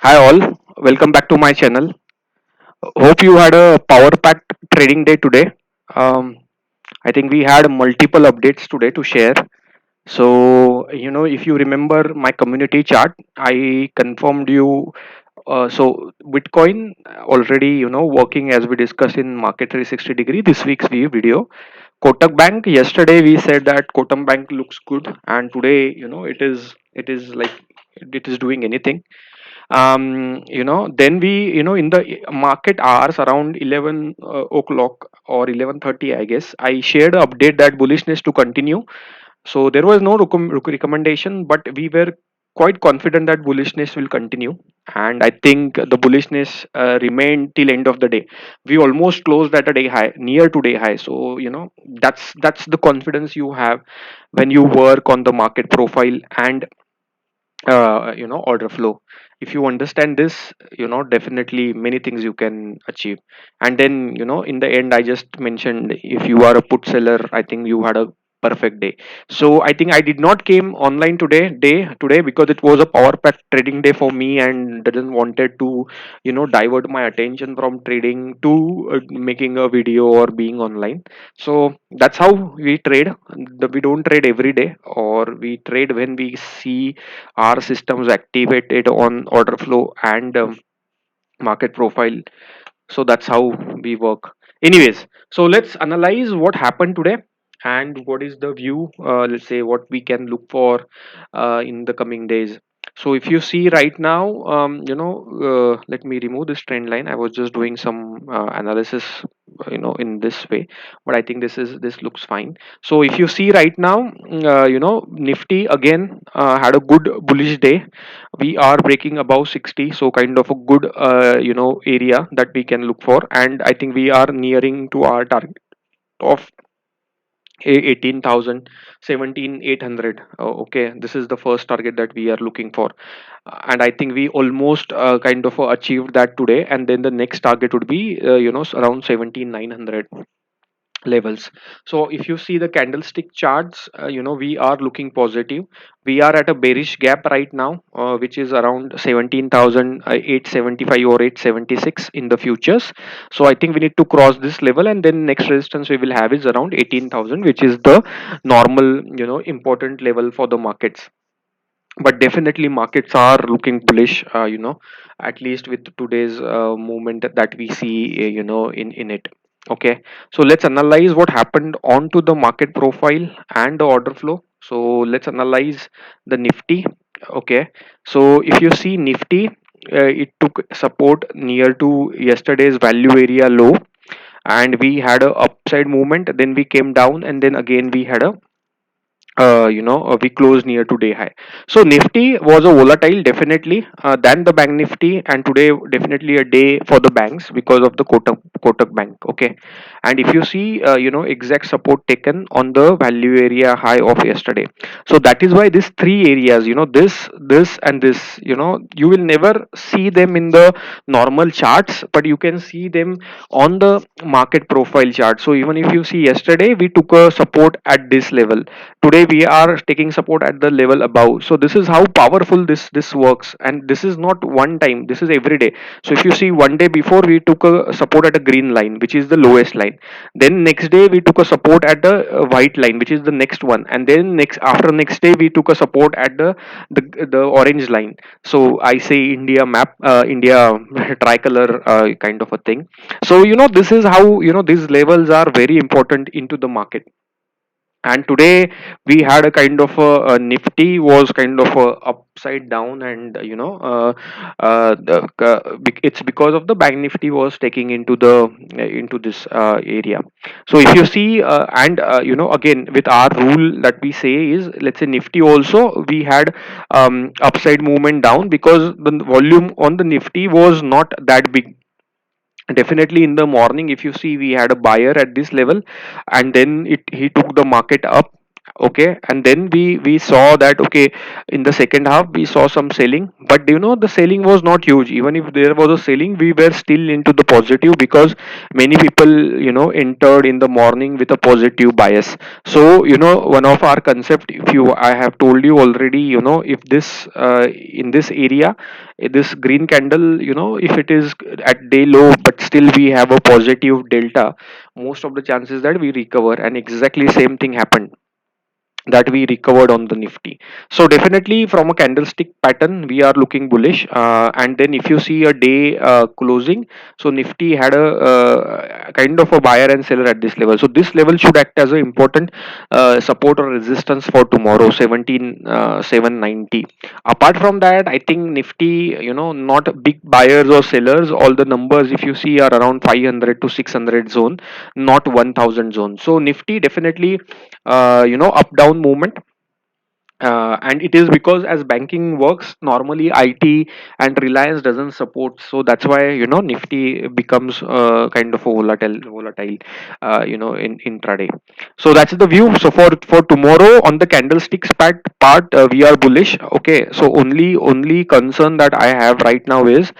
Hi all, welcome back to my channel. Hope you had a power packed trading day today. Um, I think we had multiple updates today to share. So, if you remember my community chart, I confirmed you. So, Bitcoin already, working as we discussed in Market 360 degree this week's video. Kotak Bank, yesterday we said that Kotak Bank looks good, and today, it is like it is doing anything. Then we, in the market hours around 11 o'clock or 11:30, I guess I shared an update that bullishness to continue. So there was no recommendation, but we were quite confident that bullishness will continue, and I think the bullishness remained till end of the day. We almost closed at a day high, near to day high. So that's the confidence you have when you work on the market profile and order flow. If you understand this, definitely many things you can achieve. And then, in the end, I just mentioned, if you are a put seller, I think you had a perfect day. So I think I did not came online today because it was a power pack trading day for me, and didn't wanted to divert my attention from trading to making a video or being online. So that's how we trade. We don't trade every day, or we trade when we see our systems activated on order flow and market profile. So that's how we work. Anyways, so let's analyze what happened today and what is the view, let's say what we can look for in the coming days. So if you see right now, let me remove this trend line. I was just doing some analysis, in this way, but I think this looks fine. So if you see right now, nifty again had a good bullish day. We are breaking above 60, so kind of a good area that we can look for, and I think we are nearing to our target of 18,000, 17,800. Okay, this is the first target that we are looking for. And I think we almost kind of achieved that today, and then the next target would be around 17,900 levels. So if you see the candlestick charts, we are looking positive. We are at a bearish gap right now, which is around 17,875 or 876 in the futures. So I think we need to cross this level, and then next resistance we will have is around 18,000, which is the normal, important level for the markets. But definitely markets are looking bullish, at least with today's movement that we see, in it. Okay, so let's analyze what happened onto the market profile and the order flow. So let's analyze the nifty. Okay, so if you see nifty, it took support near to yesterday's value area low, and we had a upside movement, then we came down, and then again we had a we closed near to day high. So nifty was a volatile, definitely, than the bank nifty, and today definitely a day for the banks because of the Kotak Bank. Okay, and if you see, exact support taken on the value area high of yesterday. So that is why these three areas, this and this, you will never see them in the normal charts, but you can see them on the market profile chart. So even if you see yesterday, we took a support at this level. Today we are taking support at the level above. So this is how powerful this works, and this is not one time, this is every day. So if you see, one day before we took a support at a green line, which is the lowest line. Then next day we took a support at the white line, which is the next one, and then next day we took a support at the orange line. So I say India map, India tricolor, kind of a thing. So this is how, these levels are very important into the market. And today we had a kind of a nifty was kind of a upside down, and it's because of the bank nifty was taking into this area. So if you see, and again, with our rule that we say is, let's say nifty also we had upside movement down, because the volume on the nifty was not that big. Definitely in the morning, if you see, we had a buyer at this level, and then he took the market up. Okay, and then we saw that, okay, in the second half we saw some selling, but the selling was not huge. Even if there was a selling, we were still into the positive, because many people entered in the morning with a positive bias. So one of our concept, if you I have told you already, if this in this area, this green candle, if it is at day low but still we have a positive delta, most of the chances that we recover. And exactly same thing happened, that we recovered on the nifty. So definitely from a candlestick pattern we are looking bullish. And then if you see a day closing, so nifty had a kind of a buyer and seller at this level. So this level should act as an important support or resistance for tomorrow, 17,790. Apart from that, I think nifty, not big buyers or sellers. All the numbers if you see are around 500 to 600 zone, not 1000 zone. So nifty definitely up down movement. And it is because as banking works normally, it and reliance doesn't support, so that's why nifty becomes kind of a volatile in intraday. So that's the view. So for tomorrow on the candlesticks part, we are bullish. Okay, so only concern that I have right now is,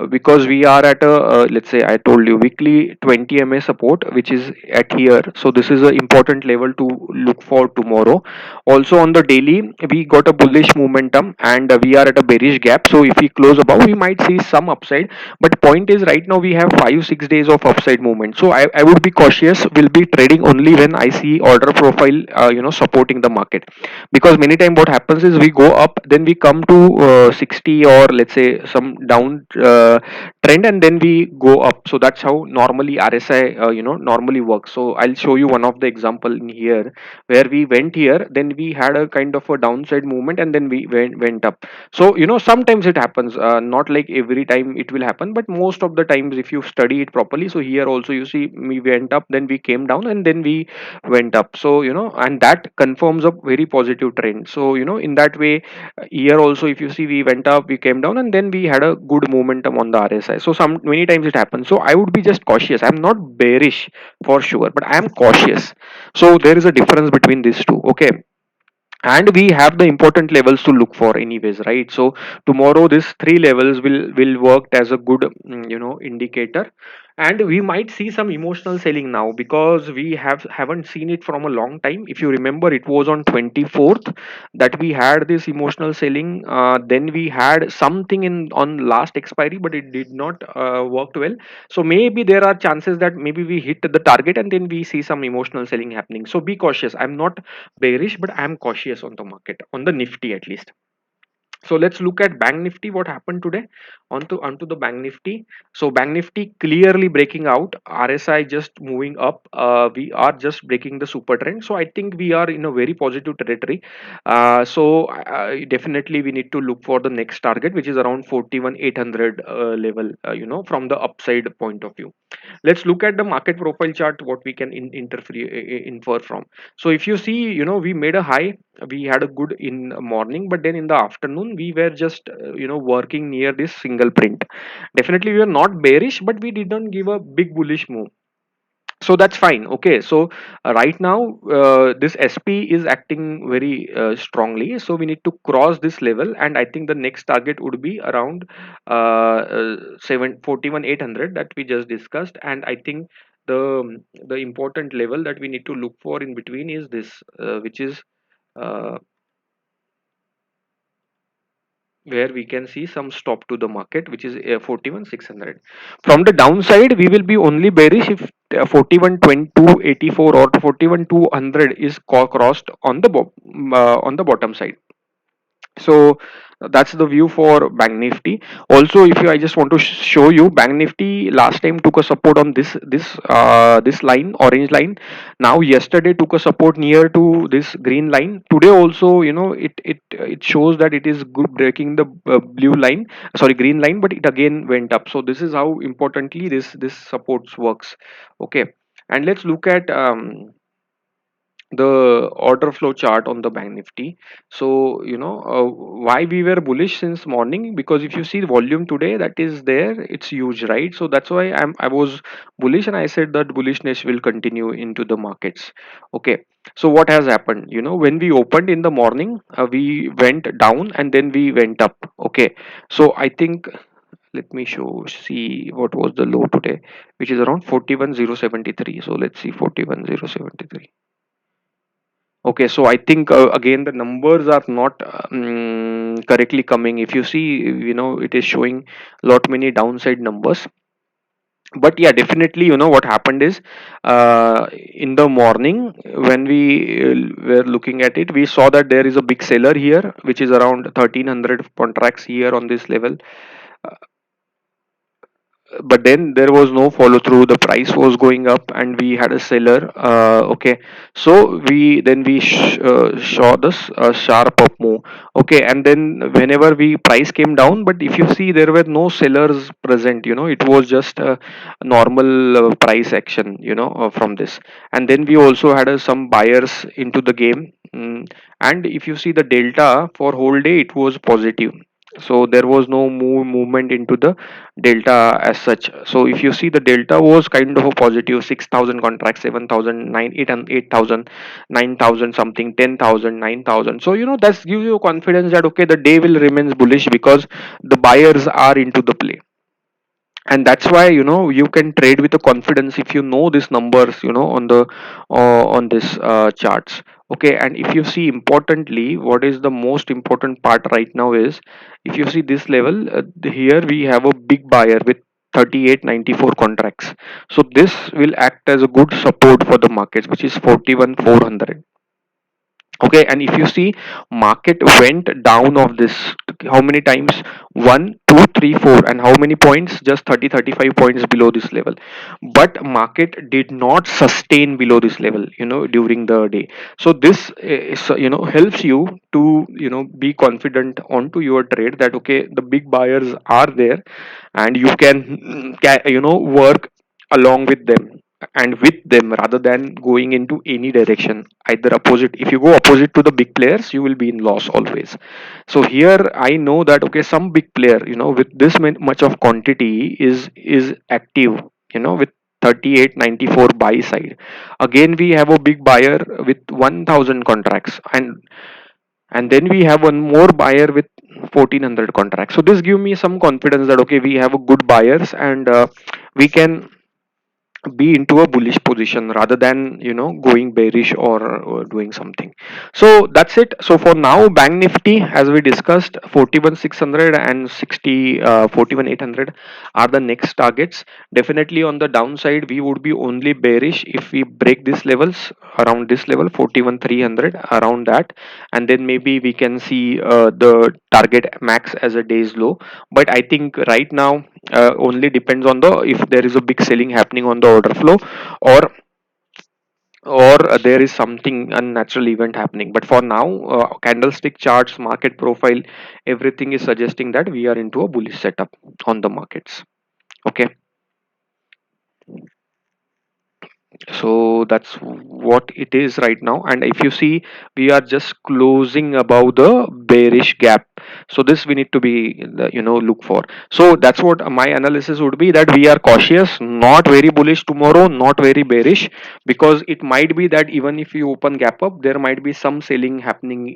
because we are at a, let's say I told you, weekly 20 ma support, which is at here. So this is an important level to look for tomorrow. Also on the daily, we got a bullish momentum, and we are at a bearish gap. So if we close above, we might see some upside. But point is, right now we have 5 6 days of upside movement. So I would be cautious. Will be trading only when I see order profile supporting the market. Because many time what happens is, we go up, then we come to 60, or let's say some down trend, and then we go up. So that's how normally RSI normally works. So I'll show you one of the example in here, where we went here, then we had a kind of a downside movement, and then we went up. So sometimes it happens, not like every time it will happen, but most of the times if you study it properly. So here also you see, we went up, then we came down, and then we went up. So and that confirms a very positive trend. So in that way, here also if you see, we went up, we came down, and then we had a good momentum on the RSI. So some many times it happens. So I would be just cautious. I'm not bearish for sure, but I am cautious. So there is a difference between these two. Okay, and we have the important levels to look for anyways, right? So tomorrow these three levels will work as a good indicator. And we might see some emotional selling now, because we haven't seen it from a long time. If you remember, it was on 24th that we had this emotional selling. Then we had something in on last expiry, but it did not worked well. So maybe there are chances that maybe we hit the target, and then we see some emotional selling happening. So be cautious. I'm not bearish, but I'm cautious on the market, on the nifty at least. So let's look at bank nifty. What happened today onto the bank nifty? So bank nifty clearly breaking out, RSI just moving up. We are just breaking the super trend. So I think we are in a very positive territory. So definitely we need to look for the next target, which is around 41,800 level, from the upside point of view. Let's look at the market profile chart, what we can infer from. So if you see, we made a high, we had a good in morning, but then in the afternoon we were just working near this single print. Definitely we were not bearish, but we did not give a big bullish move. So that's fine. Okay, so right now this SP is acting very strongly, so we need to cross this level, and I think the next target would be around 41,800 that we just discussed. And I think the important level that we need to look for in between is this, which is uh, where we can see some stop to the market, which is 41,600. From the downside, we will be only bearish if 41,284 or 41,200 is crossed on the on the bottom side. So that's the view for bank nifty. Also, if you I just want to show you, bank nifty last time took a support on this line, orange line. Now yesterday took a support near to this green line. Today also, it shows that it is good breaking the blue line, sorry, green line, but it again went up. So this is how importantly this supports works. Okay, and let's look at the order flow chart on the bank nifty. So why we were bullish since morning, because if you see the volume today that is there, it's huge, right? So that's why I was bullish, and I said that bullishness will continue into the markets. Okay, so what has happened, when we opened in the morning, we went down and then we went up. Okay, so I think, let me see what was the low today, which is around 41,073. So let's see, 41,073. Okay, so I think again the numbers are not correctly coming. If you see, it is showing lot many downside numbers. But yeah, definitely, what happened is, in the morning when we were looking at it, we saw that there is a big seller here, which is around 1,300 contracts here on this level. But then there was no follow through, the price was going up and we had a seller. Okay, so we saw this sharp up move. Okay, and then whenever we price came down, but if you see, there were no sellers present, it was just a normal price action, from this. And then we also had some buyers into the game. And if you see the delta for whole day, it was positive. So there was no movement into the delta as such. So if you see, the delta was kind of a positive 6,000 contracts, 7,000, 9, 8, and 8,000, 9,000 something, 10,000, 9,000. So that gives you confidence that okay, the day will remains bullish because the buyers are into the play. And that's why you can trade with the confidence if you know these numbers, on the on this charts. Okay, and if you see, importantly, what is the most important part right now is, if you see this level, here we have a big buyer with 3894 contracts. So this will act as a good support for the markets, which is 41,400. Okay, and if you see, market went down of this, how many times? One, two, three, four, and how many points? Just 30, 35 points below this level. But market did not sustain below this level, during the day. So this is, helps you to be confident onto your trade, that okay, the big buyers are there, and you can work along with them and with them, rather than going into any direction either opposite. If you go opposite to the big players, you will be in loss always. So here I know that okay, some big player, with this much of quantity is active, with 3894 buy side. Again, we have a big buyer with 1,000 contracts, and then we have one more buyer with 1,400 contracts. So this give me some confidence that okay, we have a good buyers, and we can be into a bullish position rather than going bearish, or doing something. So that's it. So for now, bank nifty, as we discussed, 41,600 and 41,800 are the next targets. Definitely on the downside, we would be only bearish if we break these levels, around this level 41,300, around that. And then maybe we can see the target max as a day's low. But I think right now, only depends on the, if there is a big selling happening on the order flow, or there is something unnatural event happening. But for now, candlestick charts, market profile, everything is suggesting that we are into a bullish setup on the markets. Okay, so that's what it is right now. And if you see, we are just closing above the bearish gap. So this we need to be look for. So that's what my analysis would be, that we are cautious, not very bullish tomorrow, not very bearish, because it might be that even if you open gap up, there might be some selling happening,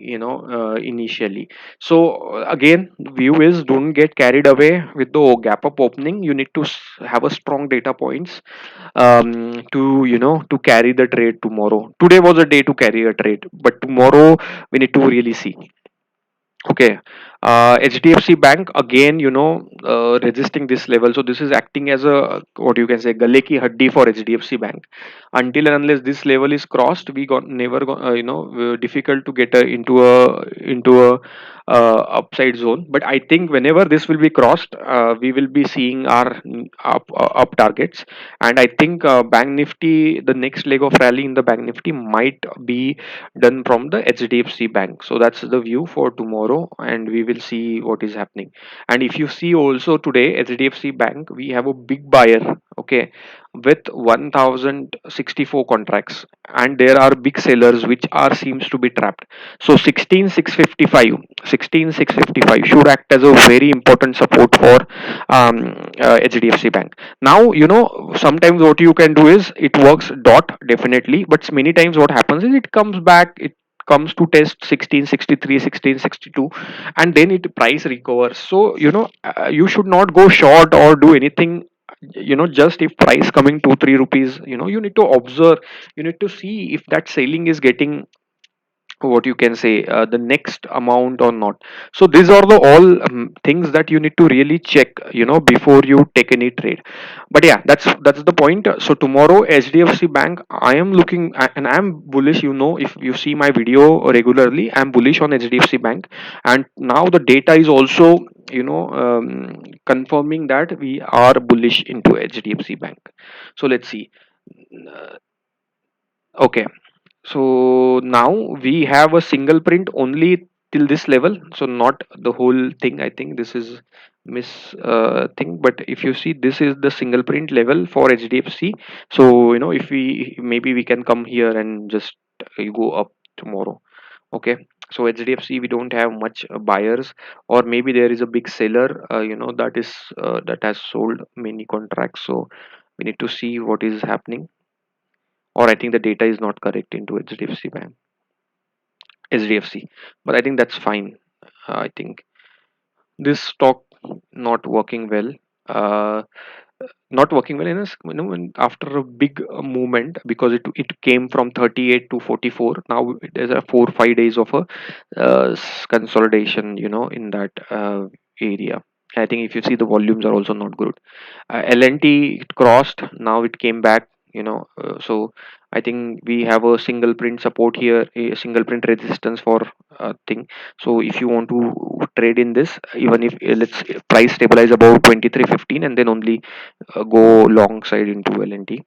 initially. So again, view is, don't get carried away with the gap up opening. You need to have a strong data points, to to carry the trade tomorrow. Today was a day to carry a trade, but tomorrow we need to really see. Okay, HDFC Bank again, resisting this level. So this is acting as a, what you can say, gale ki haddi for HDFC Bank. Until and unless this level is crossed, we got never difficult to get into a upside zone. But I think whenever this will be crossed, we will be seeing our up targets. And I think Bank Nifty, the next leg of rally in the Bank Nifty might be done from the HDFC Bank. So that's the view for tomorrow, and we will see what is happening. And if you see also today HDFC Bank, we have a big buyer, okay, with 1064 contracts, and there are big sellers which are seems to be trapped. So 16655, 16655 should act as a very important support for HDFC Bank. Now, sometimes what you can do is it works dot definitely, but many times what happens is it comes back, it comes to test 1663, 1662, and then it price recovers. So you should not go short or do anything, just if price coming 2 3 rupees, you need to observe, you need to see if that selling is getting, what you can say, the next amount or not. So these are the all things that you need to really check, before you take any trade. But yeah, that's the point. So tomorrow HDFC Bank, I am looking and I'm bullish. If you see my video regularly, I'm bullish on HDFC Bank, and now the data is also, confirming that we are bullish into HDFC Bank. So let's see. Okay, so now we have a single print only till this level, so not the whole thing. I think this is miss thing, but if you see, this is the single print level for HDFC. So if we maybe we can come here and just go up tomorrow. Okay, so HDFC we don't have much buyers, or maybe there is a big seller, that is that has sold many contracts. So we need to see what is happening, or I think the data is not correct into HDFC Bank, HDFC. But I think that's fine. I think this stock not working well. Uh, Not working well in a after a big movement, because it came from 38 to 44. Now there's a 4 5 days of a consolidation, in that area. I think if you see, the volumes are also not good. LNT, it crossed, now it came back, so I think we have a single print support here, a single print resistance for thing. So if you want to trade in this, even if let's price stabilize above 2315, and then only go long side into LNT.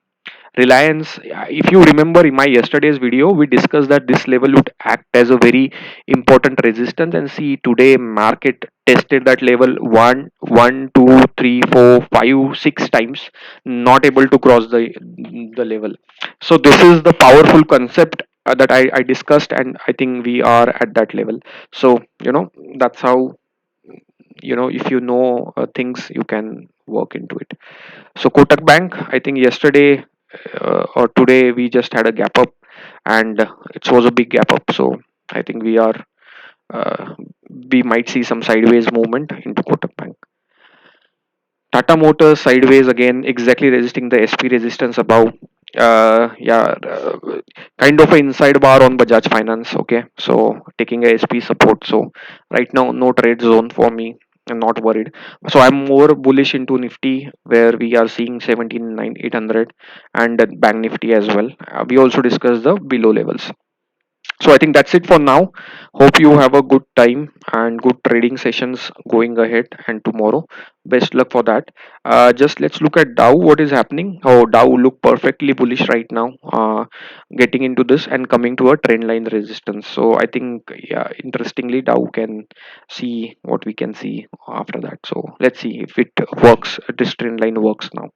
Reliance, if you remember in my yesterday's video, we discussed that this level would act as a very important resistance, and see today market tested that level 1 1 2 3 4 5 6 times, not able to cross the level. So this is the powerful concept that I discussed, and I think we are at that level. So that's how, if things, you can work into it. So Kotak Bank, I think yesterday or today we just had a gap up, and it was a big gap up. So I think uh, we might see some sideways movement into Kotak Bank. Tata Motors sideways again, exactly resisting the SP resistance above. Yeah, kind of an inside bar on Bajaj Finance. Okay, so taking a SP support. So right now, no trade zone for me. I'm not worried. So I'm more bullish into Nifty, where we are seeing 17,800, and Bank Nifty as well. We also discussed the below levels. So I think that's it for now. Hope you have a good time and good trading sessions going ahead and tomorrow. Best luck for that. Just let's look at Dow. What is happening? Oh, Dow look perfectly bullish right now. Getting into this and coming to a trend line resistance. So I think, yeah, interestingly, Dow can see what we can see after that. So let's see if it works. This trend line works now.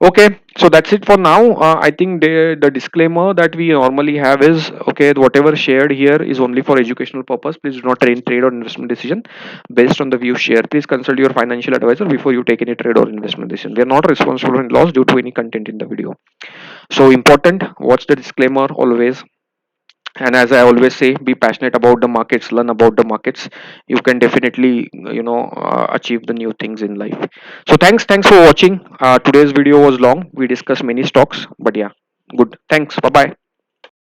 Okay, so that's it for now. I think the disclaimer that we normally have is, okay, whatever shared here is only for educational purpose. Please do not trade or investment decision based on the view shared. Please consult your financial advisor before you take any trade or investment decision. We are not responsible for loss due to any content in the video. So important, watch the disclaimer always. And as I always say, be passionate about the markets, learn about the markets. You can definitely achieve the new things in life. So thanks for watching. Today's video was long, we discussed many stocks, but yeah, good. Thanks, bye bye.